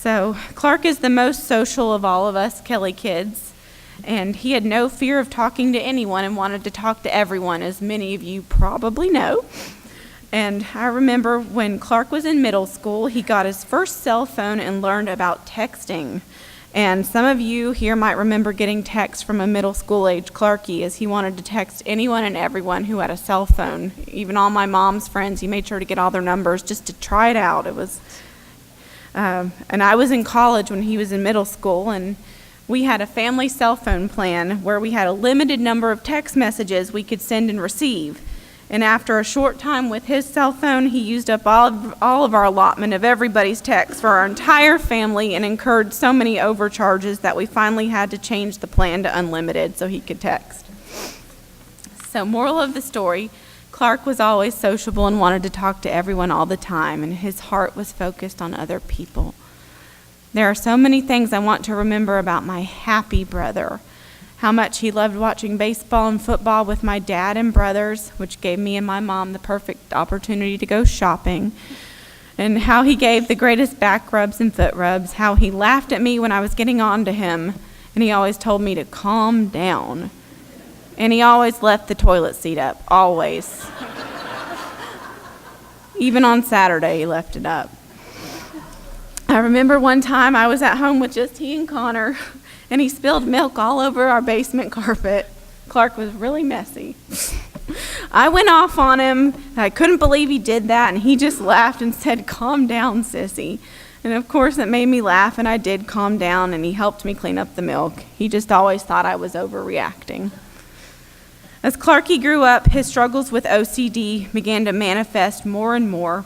So Clark is the most social of all of us Kelley kids, and he had no fear of talking to anyone and wanted to talk to everyone, as many of you probably know. And I remember when Clark was in middle school, he got his first cell phone and learned about texting. And some of you here might remember getting texts from a middle school age Clarky, as he wanted to text anyone and everyone who had a cell phone. Even all my mom's friends, he made sure to get all their numbers just to try it out. And I was in college when he was in middle school, and we had a family cell phone plan where we had a limited number of text messages we could send and receive. And after a short time with his cell phone, he used up all of our allotment of everybody's texts for our entire family and incurred so many overcharges that we finally had to change the plan to unlimited so he could text. So moral of the story, Clark was always sociable and wanted to talk to everyone all the time, and his heart was focused on other people. There are so many things I want to remember about my happy brother. How much he loved watching baseball and football with my dad and brothers, which gave me and my mom the perfect opportunity to go shopping. And how he gave the greatest back rubs and foot rubs. How he laughed at me when I was getting on to him, and he always told me to calm down. And he always left the toilet seat up, always. Even on Saturday, he left it up. I remember one time I was at home with just he and Connor, and he spilled milk all over our basement carpet. Clark was really messy. I went off on him. I couldn't believe he did that, and he just laughed and said, "Calm down, sissy." And of course it made me laugh, and I did calm down, and he helped me clean up the milk. He just always thought I was overreacting. As Clarky grew up, his struggles with OCD began to manifest more and more,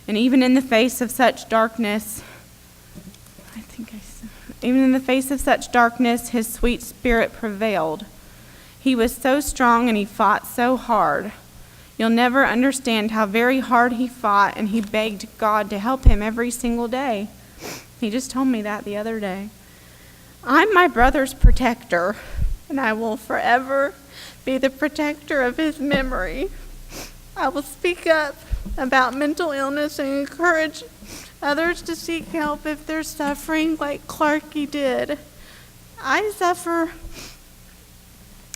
and even in the face of such darkness, his sweet spirit prevailed. He was so strong and he fought so hard. You'll never understand how very hard he fought, and he begged God to help him every single day. He just told me that the other day. I'm my brother's protector, and I will forever be the protector of his memory. I will speak up about mental illness and encourage others to seek help if they're suffering like Clarky did. I suffer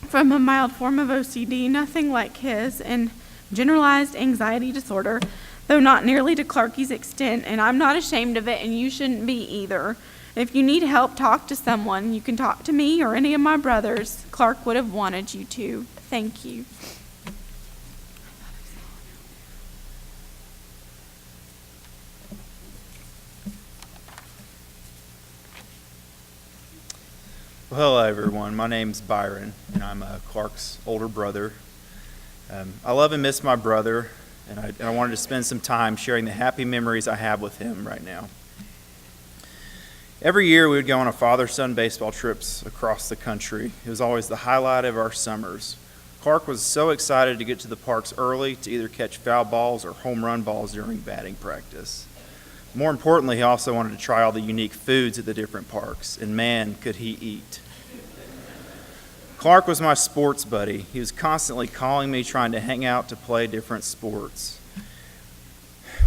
from a mild form of OCD, nothing like his, and generalized anxiety disorder, though not nearly to Clarky's extent, and I'm not ashamed of it, and you shouldn't be either. If you need help, talk to someone. You can talk to me or any of my brothers. Clark would have wanted you to. Thank you. Well, hello everyone. My name's Byron, and I'm Clark's older brother. I love and miss my brother, and I wanted to spend some time sharing the happy memories I have with him right now. Every year we would go on a father-son baseball trips across the country. It was always the highlight of our summers. Clark was so excited to get to the parks early to either catch foul balls or home run balls during batting practice. More importantly, he also wanted to try all the unique foods at the different parks, and man, could he eat. Clark was my sports buddy. He was constantly calling me, trying to hang out to play different sports.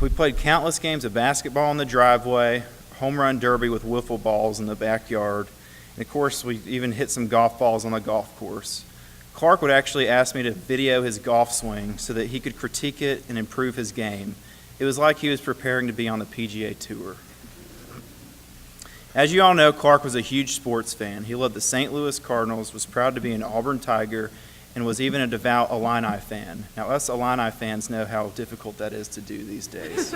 We played countless games of basketball in the driveway, home run derby with wiffle balls in the backyard, and of course we even hit some golf balls on the golf course. Clark would actually ask me to video his golf swing so that he could critique it and improve his game. It was like he was preparing to be on the PGA Tour. As you all know, Clark was a huge sports fan. He loved the St. Louis Cardinals, was proud to be an Auburn Tiger, and was even a devout Illini fan. Now, us Illini fans know how difficult that is to do these days.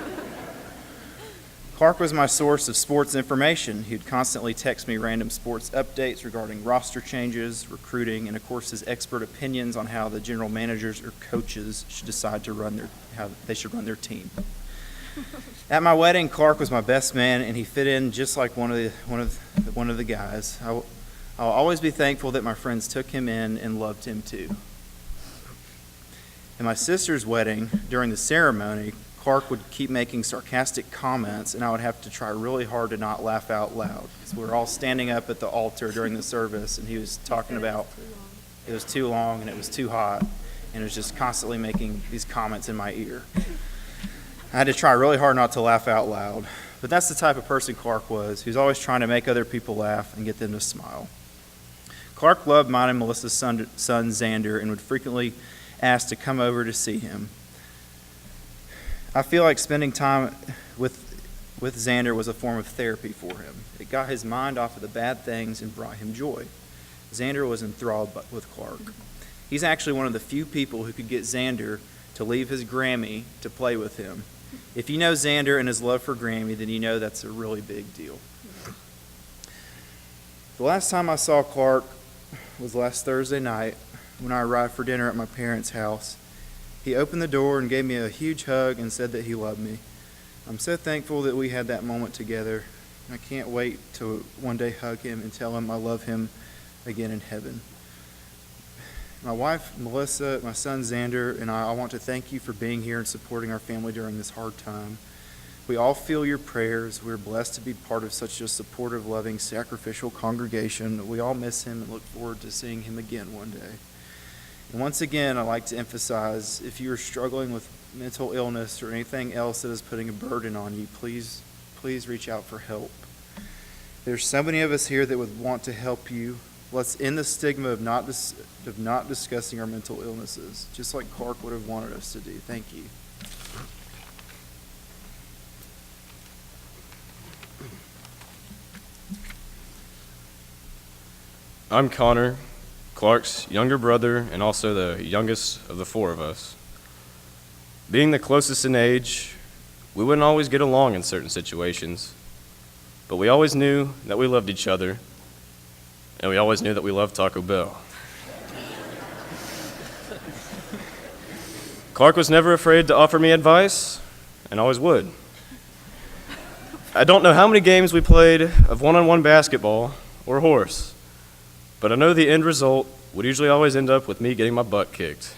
Clark was my source of sports information. He'd constantly text me random sports updates regarding roster changes, recruiting, and of course his expert opinions on how the general managers or coaches should decide to how they should run their team. At my wedding, Clark was my best man, and he fit in just like one of the guys. I'll always be thankful that my friends took him in and loved him too. At my sister's wedding, during the ceremony, Clark would keep making sarcastic comments, and I would have to try really hard to not laugh out loud. So we were all standing up at the altar during the service, and he was talking about it was too long and it was too hot, and it was just constantly making these comments in my ear. I had to try really hard not to laugh out loud. But that's the type of person Clark was. He was always trying to make other people laugh and get them to smile. Clark loved mine and Melissa's son Xander and would frequently ask to come over to see him. I feel like spending time with Xander was a form of therapy for him. It got his mind off of the bad things and brought him joy. Xander was enthralled with Clark. He's actually one of the few people who could get Xander to leave his Grammy to play with him. If you know Xander and his love for Grammy, then you know that's a really big deal. The last time I saw Clark was last Thursday night when I arrived for dinner at my parents' house. He opened the door and gave me a huge hug and said that he loved me. I'm so thankful that we had that moment together. I can't wait to one day hug him and tell him I love him again in heaven. My wife, Melissa, my son, Xander, and I want to thank you for being here and supporting our family during this hard time. We all feel your prayers. We're blessed to be part of such a supportive, loving, sacrificial congregation. We all miss him and look forward to seeing him again one day. And once again, I'd like to emphasize, if you are struggling with mental illness or anything else that is putting a burden on you, please reach out for help. There's so many of us here that would want to help you. Let's end the stigma of not discussing our mental illnesses, just like Clark would have wanted us to do. Thank you. I'm Connor, Clark's younger brother, and also the youngest of the four of us. Being the closest in age, we wouldn't always get along in certain situations, but we always knew that we loved each other, and we always knew that we loved Taco Bell. Clark was never afraid to offer me advice, and always would. I don't know how many games we played of one-on-one basketball or horse, but I know the end result would usually always end up with me getting my butt kicked.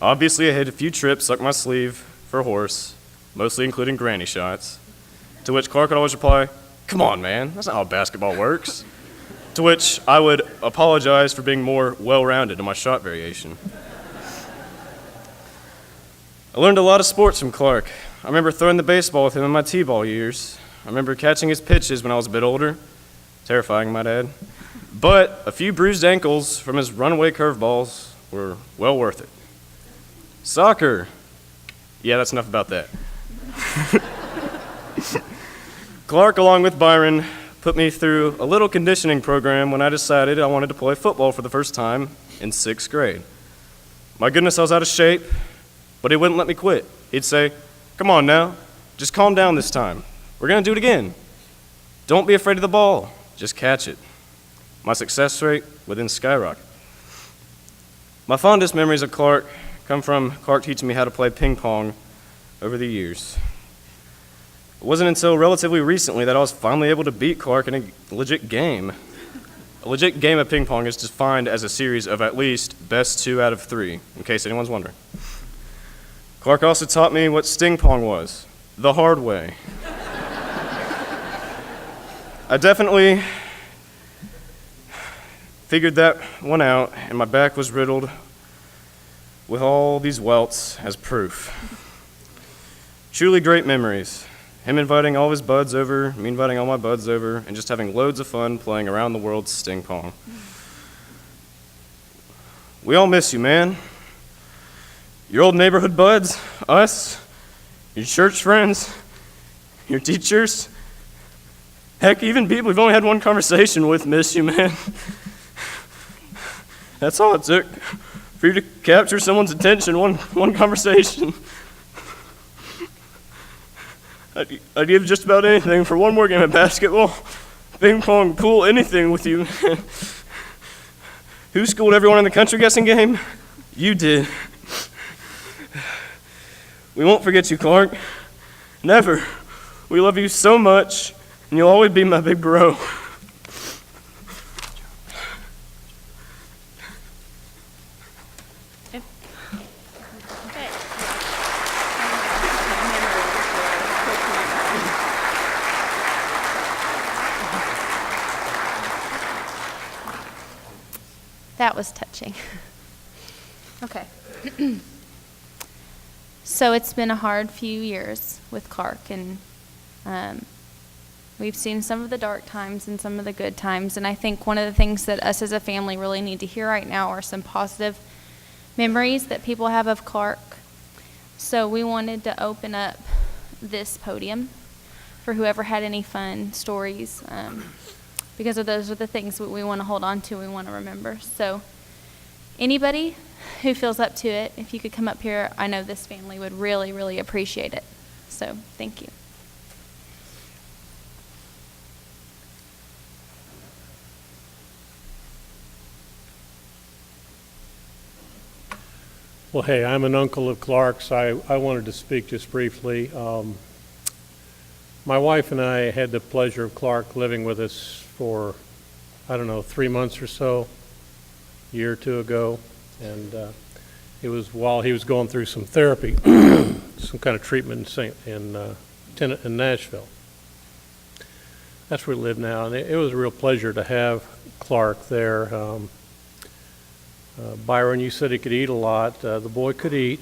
Obviously, I had a few trips up my sleeve for horse, mostly including granny shots, to which Clark would always reply, "Come on, man, that's not how basketball works." To which I would apologize for being more well-rounded in my shot variation. I learned a lot of sports from Clark. I remember throwing the baseball with him in my t-ball years. I remember catching his pitches when I was a bit older. Terrifying, might add. But a few bruised ankles from his runaway curveballs were well worth it. Soccer. Yeah, that's enough about that. Clark, along with Byron, put me through a little conditioning program when I decided I wanted to play football for the first time in 6th grade. My goodness, I was out of shape, but he wouldn't let me quit. He'd say, "Come on now, just calm down this time. We're going to do it again. Don't be afraid of the ball, just catch it." My success rate would then skyrocket. My fondest memories of Clark come from Clark teaching me how to play ping pong over the years. It wasn't until relatively recently that I was finally able to beat Clark in a legit game. A legit game of ping pong is defined as a series of at least best 2 out of 3, in case anyone's wondering. Clark also taught me what sting pong was, the hard way. I definitely figured that one out, and my back was riddled with all these welts as proof. Truly great memories. Him inviting all of his buds over, me inviting all my buds over, and just having loads of fun playing around the world sting pong. We all miss you, man. Your old neighborhood buds, us, your church friends, your teachers, heck, even people we've only had one conversation with miss you, man. That's all it took for you to capture someone's attention, one conversation. I'd give just about anything for one more game of basketball, ping pong, pool, anything with you. Who schooled everyone in the country guessing game? You did. We won't forget you, Clark. Never. We love you so much, and you'll always be my big bro. That was touching. Okay. So it's been a hard few years with Clark, and We've seen some of the dark times and some of the good times, and I think one of the things that us as a family really need to hear right now are some positive memories that people have of Clark. So we wanted to open up this podium for whoever had any fun stories, because of those are the things that we want to hold on to, we want to remember. So anybody who feels up to it, if you could come up here, I know this family would really, really appreciate it. So thank you. Well, hey, I'm an uncle of Clark's. I wanted to speak just briefly. My wife and I had the pleasure of Clark living with us for, 3 months or so, a year or two ago. And it was while he was going through some therapy, some kind of treatment in Nashville. That's where we live now. And it was a real pleasure to have Clark there. Byron, you said he could eat a lot. The boy could eat.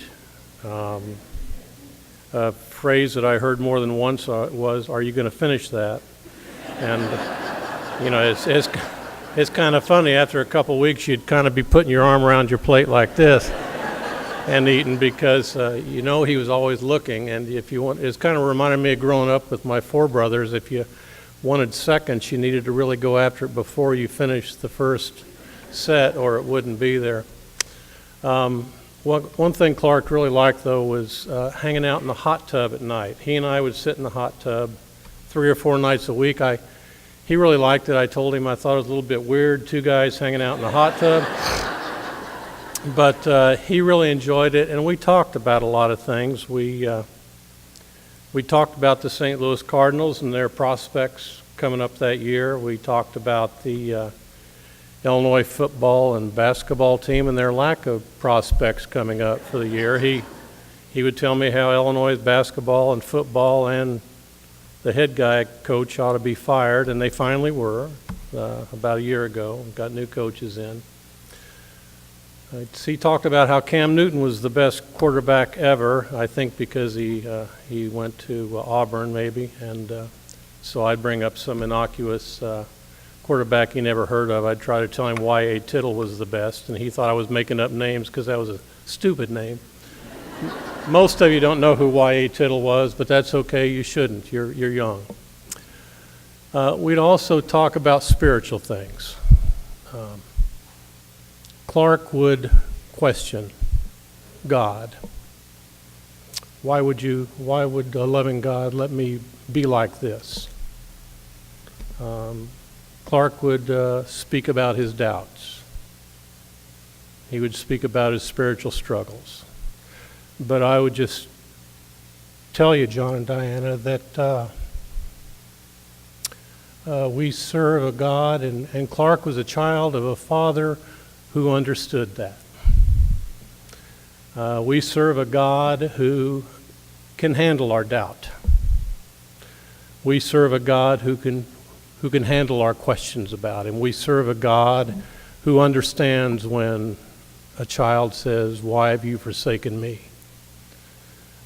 A phrase that I heard more than once was, "Are you going to finish that?" And, it's kind of funny. After a couple of weeks, you'd kind of be putting your arm around your plate like this and eating because, he was always looking. And if you want, it's kind of reminded me of growing up with my 4 brothers. If you wanted seconds, you needed to really go after it before you finished the first set, or it wouldn't be there. One thing Clark really liked, though, was hanging out in the hot tub at night. He and I would sit in the hot tub 3 or 4 nights a week. He really liked it. I told him I thought it was a little bit weird, 2 guys hanging out in the hot tub. But he really enjoyed it, and we talked about a lot of things. We talked about the St. Louis Cardinals and their prospects coming up that year. We talked about the Illinois football and basketball team and their lack of prospects coming up for the year. He would tell me how Illinois basketball and football and the head guy coach ought to be fired, and they finally were about a year ago. Got new coaches in. He talked about how Cam Newton was the best quarterback ever, I think because he went to Auburn maybe, and so I'd bring up some innocuous quarterback he never heard of. I'd try to tell him Y.A. Tittle was the best, and he thought I was making up names because that was a stupid name. Most of you don't know who Y.A. Tittle was, but that's okay. You shouldn't. You're young. We'd also talk about spiritual things. Clark would question God. Why would a loving God let me be like this? Clark would speak about his doubts. He would speak about his spiritual struggles. But I would just tell you, John and Diana, that we serve a God, and Clark was a child of a father who understood that. We serve a God who can handle our doubt. We serve a God who can handle our questions about him. We serve a God who understands when a child says, "Why have you forsaken me?"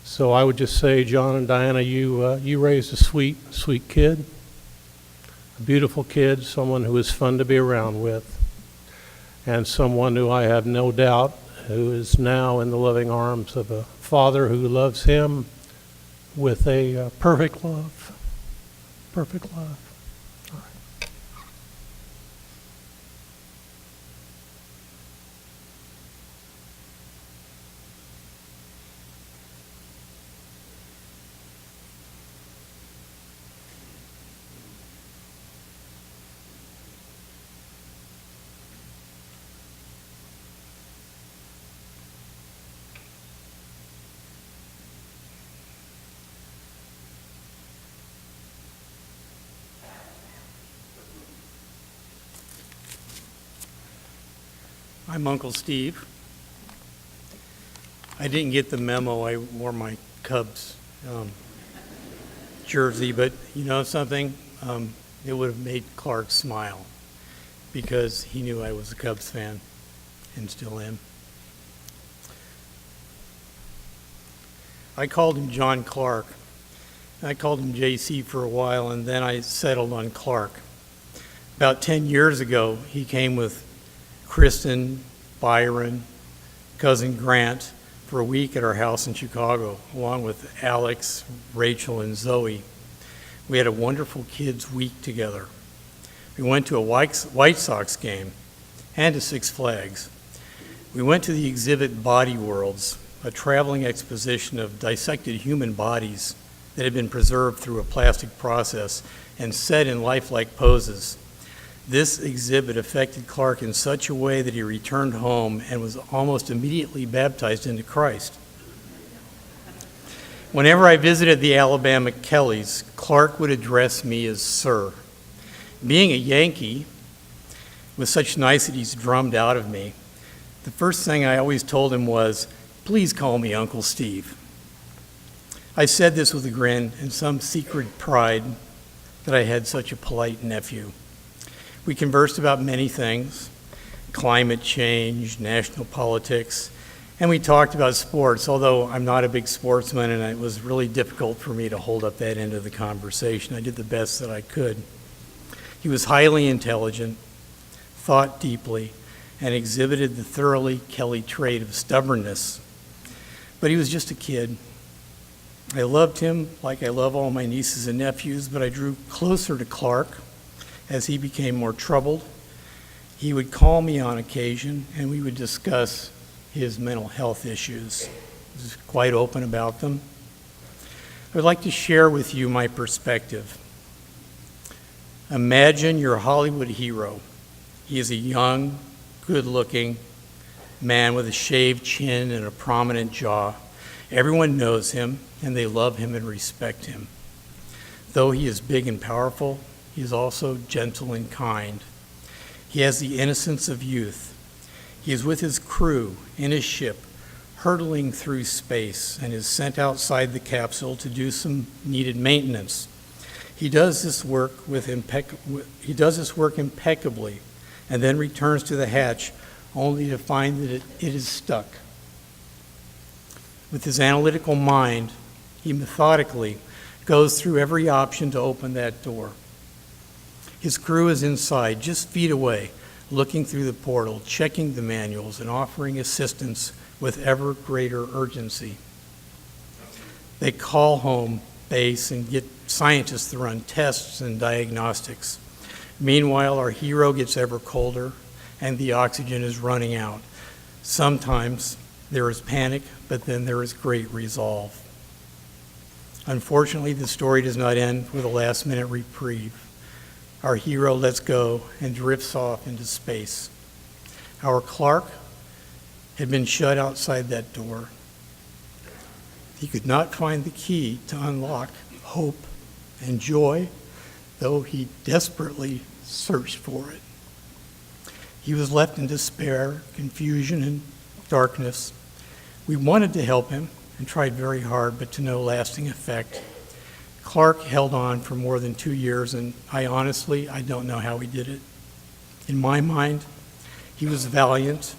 So I would just say, John and Diana, you raised a sweet, sweet kid, a beautiful kid, someone who is fun to be around with, and someone who I have no doubt who is now in the loving arms of a father who loves him with a perfect love. Perfect love. All right. I'm Uncle Steve. I didn't get the memo. I wore my Cubs jersey, but you know something? It would have made Clark smile because he knew I was a Cubs fan and still am. I called him John Clark I called him JC for a while, and then I settled on Clark. About 10 years ago, he came with Kristen, Byron, cousin Grant for a week at our house in Chicago, along with Alex, Rachel, and Zoe. We had a wonderful kids' week together. We went to a White Sox game and to Six Flags. We went to the exhibit Body Worlds, a traveling exposition of dissected human bodies that had been preserved through a plastic process and set in lifelike poses. This exhibit affected Clark in such a way that he returned home and was almost immediately baptized into Christ. Whenever I visited the Alabama Kelleys, Clark would address me as sir. Being a Yankee, with such niceties drummed out of me, the first thing I always told him was, "Please call me Uncle Steve." I said this with a grin and some secret pride that I had such a polite nephew. We conversed about many things, climate change, national politics, and we talked about sports, although I'm not a big sportsman and it was really difficult for me to hold up that end of the conversation. I did the best that I could. He was highly intelligent, thought deeply, and exhibited the thoroughly Kelley trait of stubbornness. But he was just a kid. I loved him like I love all my nieces and nephews, but I drew closer to Clark as he became more troubled. He would call me on occasion, and we would discuss his mental health issues. He was quite open about them. I would like to share with you my perspective. Imagine your Hollywood hero. He is a young, good-looking man with a shaved chin and a prominent jaw. Everyone knows him, and they love him and respect him. Though he is big and powerful, he is also gentle and kind. He has the innocence of youth. He is with his crew in his ship, hurtling through space, and is sent outside the capsule to do some needed maintenance. He does this work impeccably, and then returns to the hatch only to find that it is stuck. With his analytical mind, he methodically goes through every option to open that door. His crew is inside, just feet away, looking through the portal, checking the manuals, and offering assistance with ever greater urgency. They call home base and get scientists to run tests and diagnostics. Meanwhile, our hero gets ever colder, and the oxygen is running out. Sometimes there is panic, but then there is great resolve. Unfortunately, the story does not end with a last-minute reprieve. Our hero lets go and drifts off into space. Our Clark had been shut outside that door. He could not find the key to unlock hope and joy, though he desperately searched for it. He was left in despair, confusion, and darkness. We wanted to help him and tried very hard, but to no lasting effect. Clark held on for more than 2 years, and I don't know how he did it. In my mind, he was valiant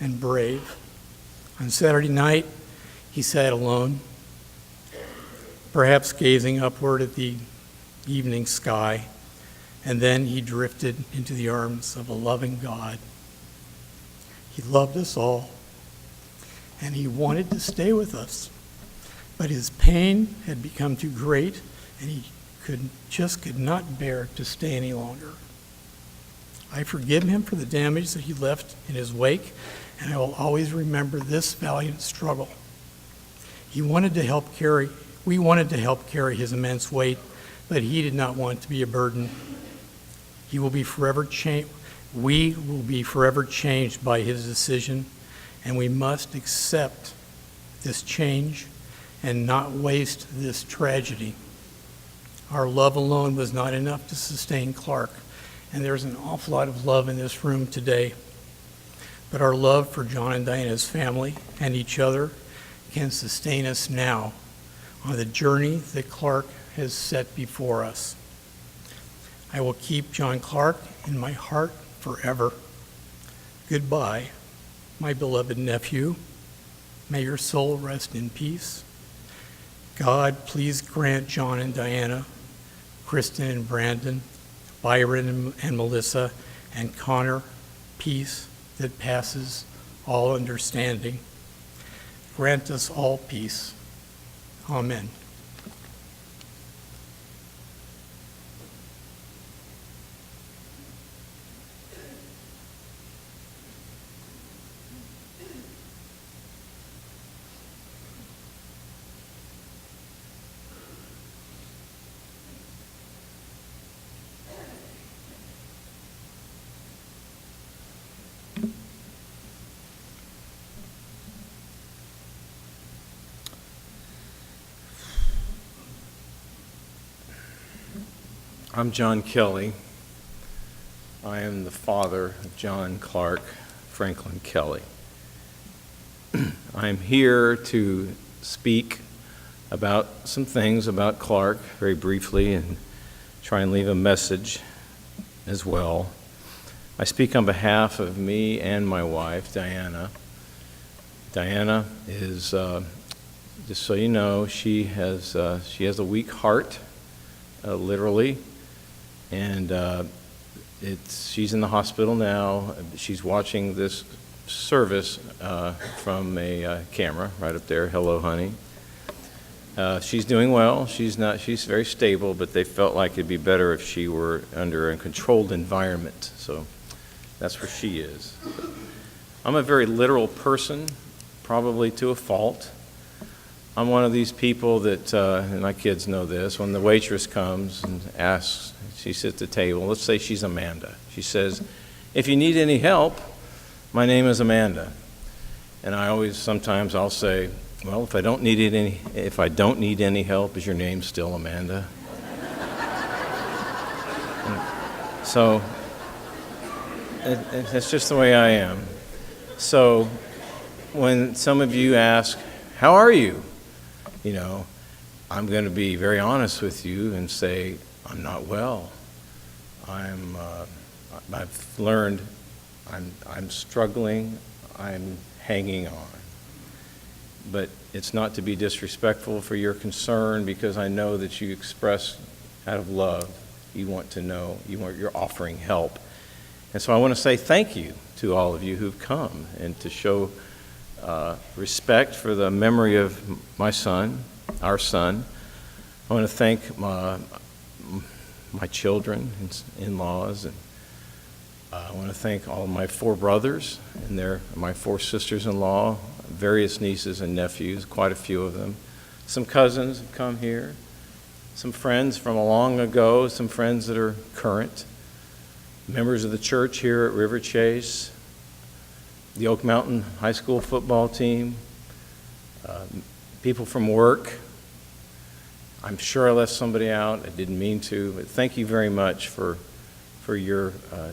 and brave. On Saturday night, he sat alone, perhaps gazing upward at the evening sky, and then he drifted into the arms of a loving God. He loved us all, and he wanted to stay with us, but his pain had become too great, and he could not bear to stay any longer. I forgive him for the damage that he left in his wake, and I will always remember this valiant struggle. We wanted to help carry his immense weight, but he did not want to be a burden. We will be forever changed by his decision, and we must accept this change and not waste this tragedy. Our love alone was not enough to sustain Clark, and there's an awful lot of love in this room today. But our love for John and Diana's family and each other can sustain us now on the journey that Clark has set before us. I will keep John Clark in my heart forever. Goodbye, my beloved nephew. May your soul rest in peace. God, please grant John and Diana, Kristen and Brandon, Byron and Melissa, and Connor peace that passes all understanding. Grant us all peace. Amen. I'm John Kelley. I am the father of John Clark Franklin Kelley. I'm here to speak about some things about Clark very briefly and try and leave a message as well. I speak on behalf of me and my wife, Diana. Diana is, just so you know, she has a weak heart, literally. And she's in the hospital now. She's watching this service from a camera right up there. Hello, honey. She's doing well. She's very stable, but they felt like it'd be better if she were under a controlled environment. So that's where she is. I'm a very literal person, probably to a fault. I'm one of these people that, and my kids know this, when the waitress comes and asks, she sits at the table, let's say she's Amanda. She says, if you need any help, my name is Amanda. And sometimes I'll say, well, if I don't need any help, is your name still Amanda? So, that's just the way I am. So, when some of you ask, how are you? You know, I'm going to be very honest with you and say, I'm not well. I've learned I'm struggling, I'm hanging on. But it's not to be disrespectful for your concern, because I know that you express out of love. You want to know, you're offering help. And so I want to say thank you to all of you who've come, and to show respect for the memory of my son, our son. I want to thank my children and in-laws, and I want to thank all my 4 brothers and my 4 sisters-in-law, various nieces and nephews, quite a few of them. Some cousins have come here, some friends from a long ago, some friends that are current, members of the church here at River Chase, the Oak Mountain High School football team, people from work. I'm sure I left somebody out. I didn't mean to, but thank you very much for your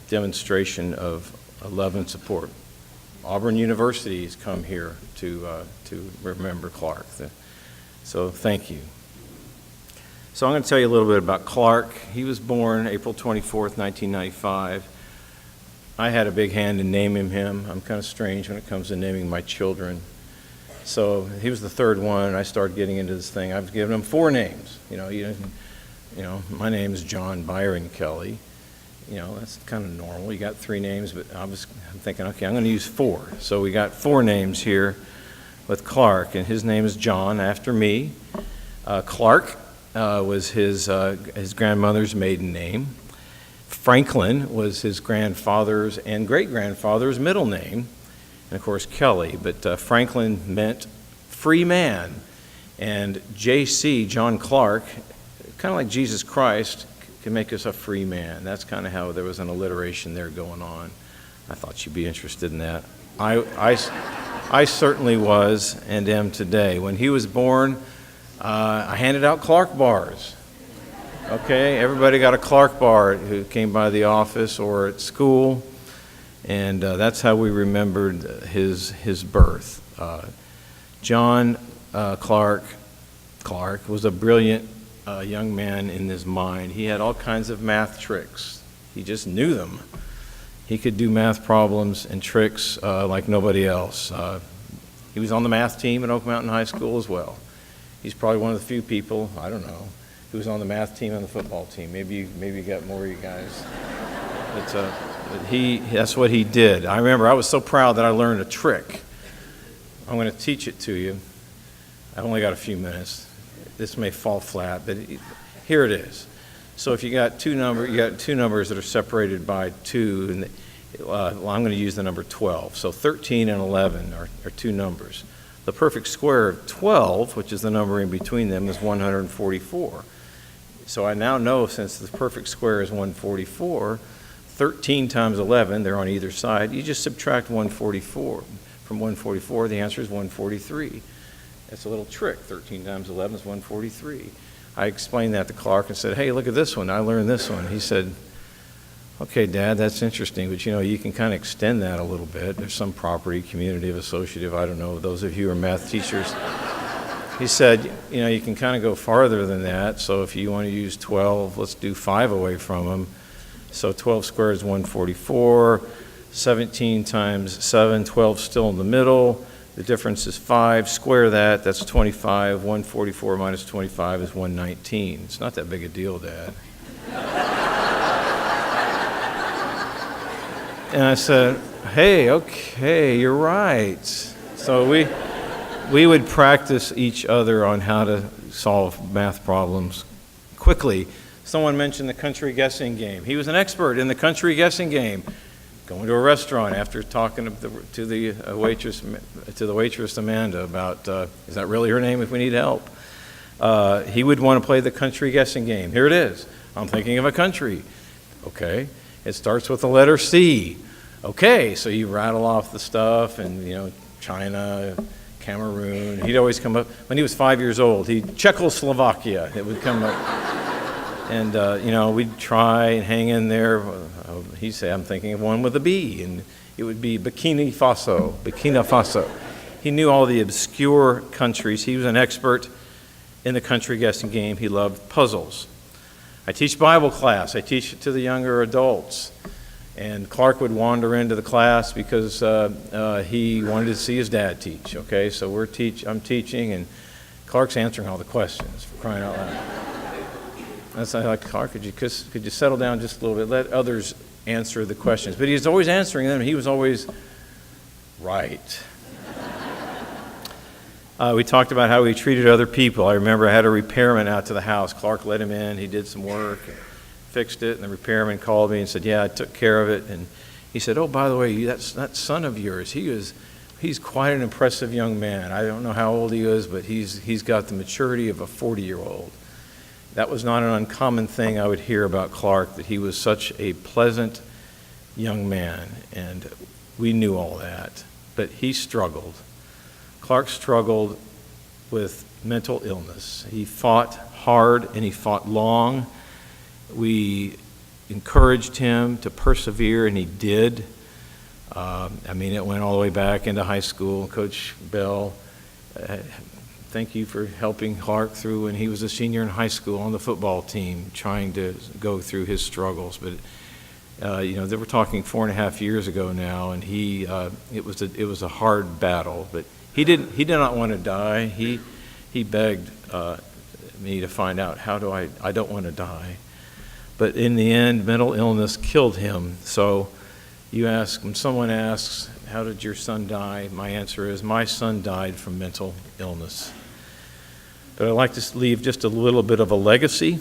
demonstration of love and support. Auburn University has come here to remember Clark. So thank you. So I'm going to tell you a little bit about Clark. He was born April 24th, 1995. I had a big hand in naming him. I'm kind of strange when it comes to naming my children. So he was the 3rd one, and I started getting into this thing. I've given him 4 names. You know, my name is John Byron Kelley. You know, that's kind of normal. You got 3 names, but I'm thinking, okay, I'm going to use 4. So we got 4 names here with Clark, and his name is John, after me. Clark was his grandmother's maiden name. Franklin was his grandfather's and great-grandfather's middle name, and of course Kelley. But Franklin meant free man, and J.C., John Clark, kind of like Jesus Christ, can make us a free man. That's kind of how there was an alliteration there going on. I thought you'd be interested in that. I certainly was and am today. When he was born, I handed out Clark bars. Okay, everybody got a Clark bar who came by the office or at school, and that's how we remembered his birth. John Clark was a brilliant young man in his mind. He had all kinds of math tricks. He just knew them. He could do math problems and tricks like nobody else. He was on the math team at Oak Mountain High School as well. He's probably one of the few people, I don't know, who was on the math team and the football team. Maybe you got more of you guys. But that's what he did. I remember I was so proud that I learned a trick. I'm going to teach it to you. I've only got a few minutes. This may fall flat, but here it is. So if you got two numbers that are separated by 2, and well, I'm going to use the number 12. So 13 and 11 are two numbers. The perfect square of 12, which is the number in between them, is 144. So I now know, since the perfect square is 144, 13 times 11, they're on either side, you just subtract 144. From 144, the answer is 143. That's a little trick. 13 times 11 is 143. I explained that to Clark and said, hey, look at this one. I learned this one. He said, okay, Dad, that's interesting, but you can kind of extend that a little bit. There's some property, commutative, associative, I don't know, those of you who are math teachers. He said, you can kind of go farther than that, so if you want to use 12, let's do 5 away from them. So 12 squared is 144, 17 times 7, 12 still in the middle. The difference is 5. Square that, that's 25. 144 minus 25 is 119. It's not that big a deal, Dad. And I said, hey, okay, you're right. So we would practice each other on how to solve math problems quickly. Someone mentioned the country guessing game. He was an expert in the country guessing game. Going to a restaurant after talking to the waitress Amanda about, is that really her name if we need help? He would want to play the country guessing game. Here it is. I'm thinking of a country. Okay. It starts with the letter C. Okay, so you rattle off the stuff, and China, Cameroon. He'd always come up when he was 5 years old. Czechoslovakia. It would come up, and we'd try and hang in there. He'd say, "I'm thinking of one with a B," and it would be Burkina Faso. He knew all the obscure countries. He was an expert in the country guessing game. He loved puzzles. I teach Bible class. I teach it to the younger adults. And Clark would wander into the class because he wanted to see his dad teach. Okay, so I'm teaching, and Clark's answering all the questions, for crying out loud. I said, like, Clark, could you settle down just a little bit? Let others answer the questions. But he's always answering them, and he was always right. We talked about how he treated other people. I remember I had a repairman out to the house. Clark let him in. He did some work, and fixed it, and the repairman called me and said, yeah, I took care of it. And he said, oh, by the way, that son of yours, he's quite an impressive young man. I don't know how old he is, but he's got the maturity of a 40-year-old. That was not an uncommon thing I would hear about Clark, that he was such a pleasant young man, and we knew all that. But he struggled. Clark struggled with mental illness. He fought hard and he fought long. We encouraged him to persevere, and he did. It went all the way back into high school. Coach Bell, thank you for helping Clark through when he was a senior in high school on the football team, trying to go through his struggles. But they were talking 4.5 years ago now, and it was a hard battle. But he did not want to die. He begged me to find out, how do I don't want to die. But in the end, mental illness killed him. So when someone asks, how did your son die? My answer is, my son died from mental illness. But I'd like to leave just a little bit of a legacy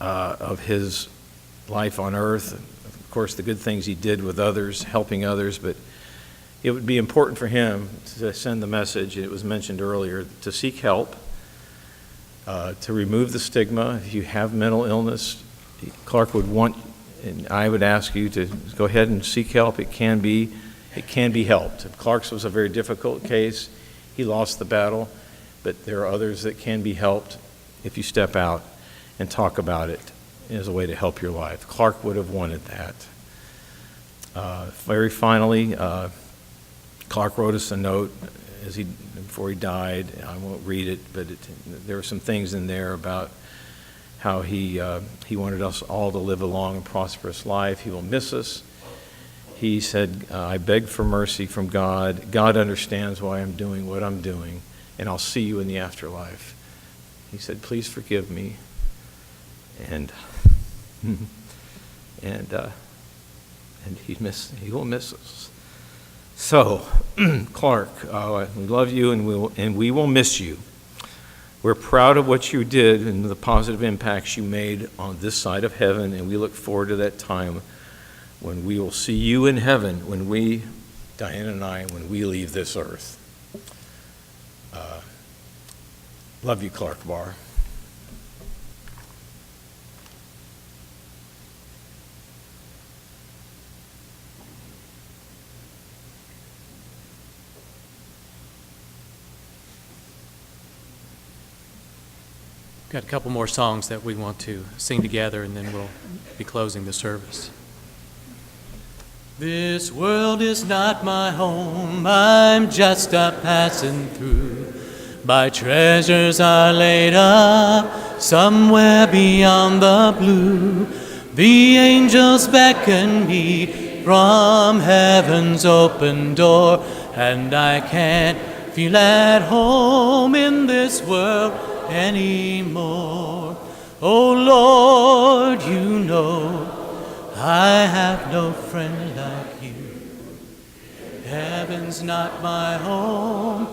of his life on earth. Of course, the good things he did with others, helping others, but it would be important for him to send the message, it was mentioned earlier, to seek help, to remove the stigma. If you have mental illness, Clark would want, and I would ask you to go ahead and seek help. It can be helped. Clark's was a very difficult case. He lost the battle, but there are others that can be helped if you step out and talk about it as a way to help your life. Clark would have wanted that. Very finally, Clark wrote us a note before he died. I won't read it, but there were some things in there about how he wanted us all to live a long and prosperous life. He will miss us. He said, I beg for mercy from God. God understands why I'm doing what I'm doing, and I'll see you in the afterlife. He said, please forgive me. And he will miss us. So, Clark, we love you, and we will miss you. We're proud of what you did and the positive impacts you made on this side of heaven, and we look forward to that time when we will see you in heaven, Diana and I, when we leave this earth. Love you, Clark Barr. Got a couple more songs that we want to sing together, and then we'll be closing the service. This world is not my home, I'm just a passing through. My treasures are laid up somewhere beyond the blue. The angels beckon me from heaven's open door, and I can't feel at home in this world anymore. Oh Lord, you know I have no friend like you. Heaven's not my home,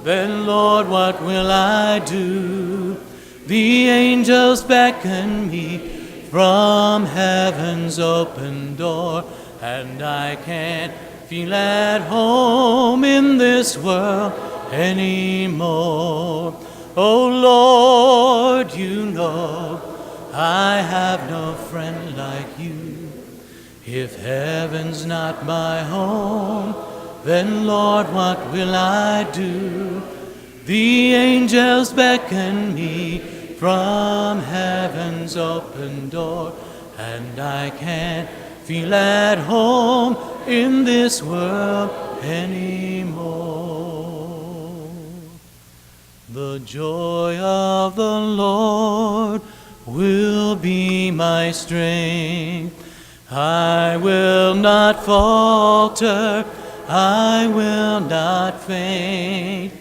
then Lord, what will I do? The angels beckon me from heaven's open door, and I can't feel at home in this world anymore. Oh Lord, you know I have no friend like you. If heaven's not my home, then Lord, what will I do? The angels beckon me from heaven's open door, and I can't feel at home in this world anymore. The joy of the Lord will be my strength. I will not falter, I will not faint.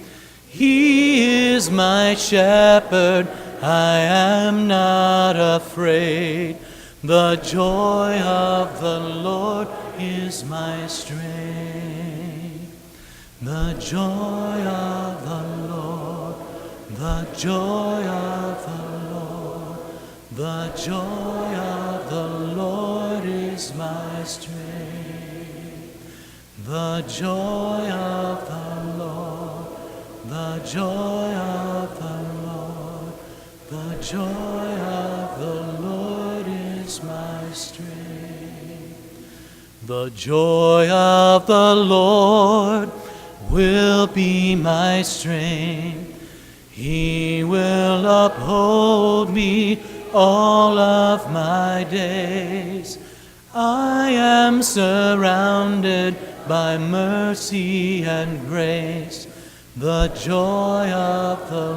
He is my shepherd, I am not afraid. The joy of the Lord is my strength. The joy of the Lord, the joy of the Lord, the joy of the Lord is my strength. The joy of the Lord, the joy of the Lord, the joy of the Lord is my strength. The joy of the Lord will be my strength. He will uphold me all of my days. I am surrounded by mercy and grace. The joy of the